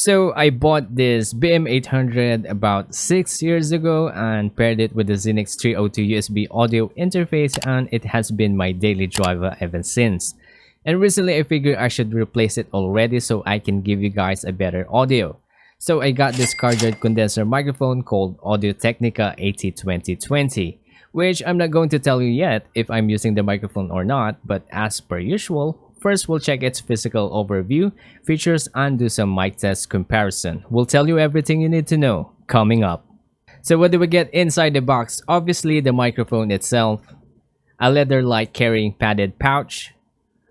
So I bought this BM800 about 6 years ago and paired it with the Xenix 302 USB audio interface, and it has been my daily driver ever since. And recently I figured I should replace it already so I can give you guys a better audio. So I got this cardioid condenser microphone called Audio-Technica AT2020, which I'm not going to tell you yet if I'm using the microphone or not, but as per usual, first we'll check its physical overview, features, and do some mic test comparison. We'll tell you everything you need to know coming up. So what do we get inside the box? Obviously the microphone itself, a leather light carrying padded pouch,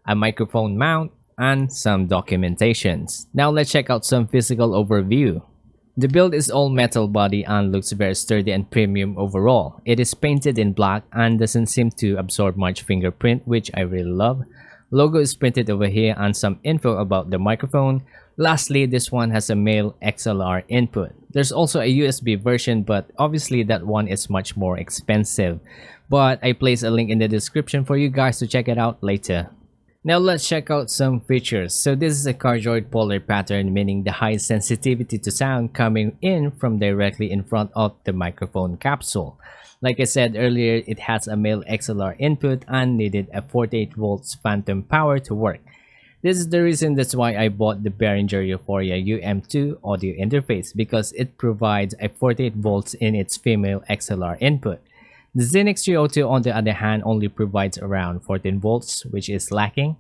a microphone mount, and some documentations. Now let's check out some physical overview. The build is all metal body and looks very sturdy and premium overall. It is painted in black and doesn't seem to absorb much fingerprint, which I really love. Logo is printed over here and some info about the microphone. Lastly, this one has a male XLR input. There's also a USB version, but obviously that one is much more expensive. But I place a link in the description for you guys to check it out later. Now let's check out some features. So this is a cardioid polar pattern, meaning the high sensitivity to sound coming in from directly in front of the microphone capsule. Like I said earlier, it has a male XLR input and needed a 48 volts phantom power to work. This is the reason that's why I bought the Behringer u-phoria UM2 audio interface, because it provides a 48 volts in its female XLR input. The Xenix 302 on the other hand only provides around 14 volts, which is lacking.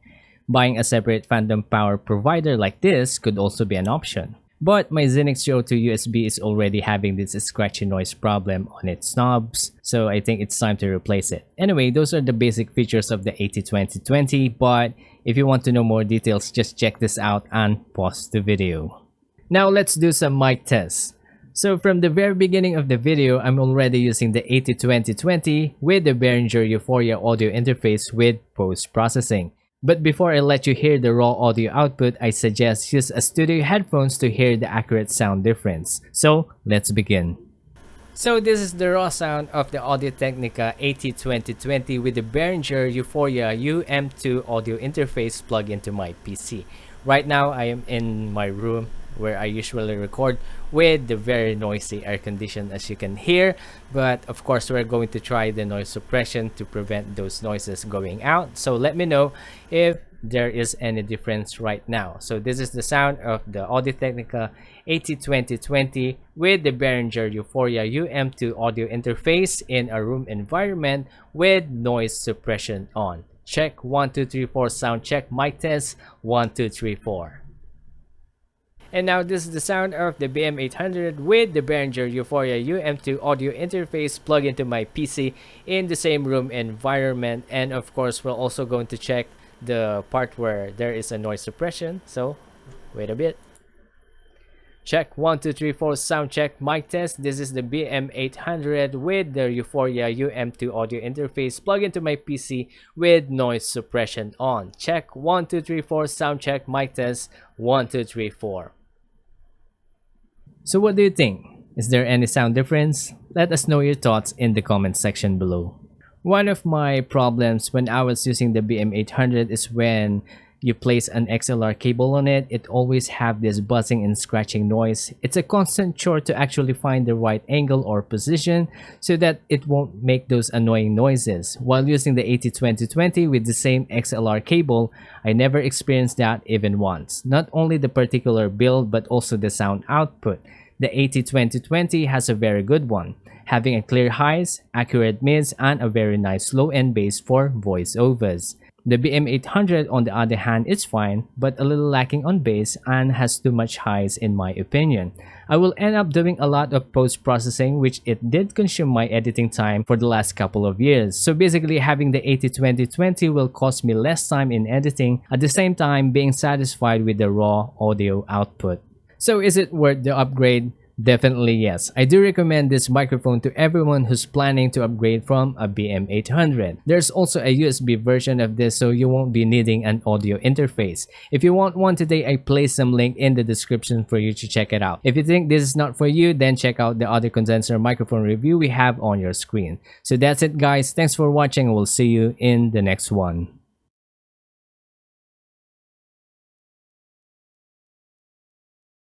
Buying a separate phantom power provider like this could also be an option. But my Xenix 302 USB is already having this scratchy noise problem on its knobs, so I think it's time to replace it. Anyway, those are the basic features of the AT2020, but if you want to know more details, just check this out and pause the video. Now let's do some mic tests. So from the very beginning of the video, I'm already using the AT2020 with the Behringer u-phoria audio interface with post-processing. But before I let you hear the raw audio output, I suggest use a studio headphones to hear the accurate sound difference. So let's begin. So this is the raw sound of the Audio-Technica AT2020 with the Behringer u-phoria UM2 audio interface plugged into my PC. Right now I am in my room where I usually record with the very noisy air condition, as you can hear, but of course we're going to try the noise suppression to prevent those noises going out. So let me know if there is any difference right now. So this is the sound of the Audio-Technica AT2020 with the Behringer u-phoria UM2 audio interface in a room environment with noise suppression on. Check 1 2 3 4 sound check mic test 1 2 3 4. And now this is the sound of the BM800 with the Behringer u-phoria UM2 audio interface plugged into my PC in the same room environment. And of course we're also going to check the part where there is a noise suppression, so wait a bit. Check 1 2 3 4 sound check mic test. This is the BM800 with the u-phoria UM2 audio interface plugged into my PC with noise suppression on. Check 1 2 3 4 sound check mic test 1 2 3 4. So what do you think? Is there any sound difference? Let us know your thoughts in the comment section below. One of my problems when I was using the BM800 is when you place an XLR cable on it, it always have this buzzing and scratching noise. It's a constant chore to actually find the right angle or position so that it won't make those annoying noises. While using the AT2020 with the same XLR cable, I never experienced that even once. Not only the particular build but also the sound output. The AT2020 has a very good one, having a clear highs, accurate mids, and a very nice low end bass for voiceovers. The BM800 on the other hand is fine, but a little lacking on bass and has too much highs in my opinion. I will end up doing a lot of post-processing, which it did consume my editing time for the last couple of years. So basically having the AT2020 will cost me less time in editing, at the same time being satisfied with the raw audio output. So is it worth the upgrade? Definitely yes. I do recommend this microphone to everyone who's planning to upgrade from a BM800. There's also a USB version of this, so you won't be needing an audio interface. If you want one today, I place some link in the description for you to check it out. If you think this is not for you, then check out the other condenser microphone review we have on your screen. So that's it guys. Thanks for watching. We'll see you in the next one.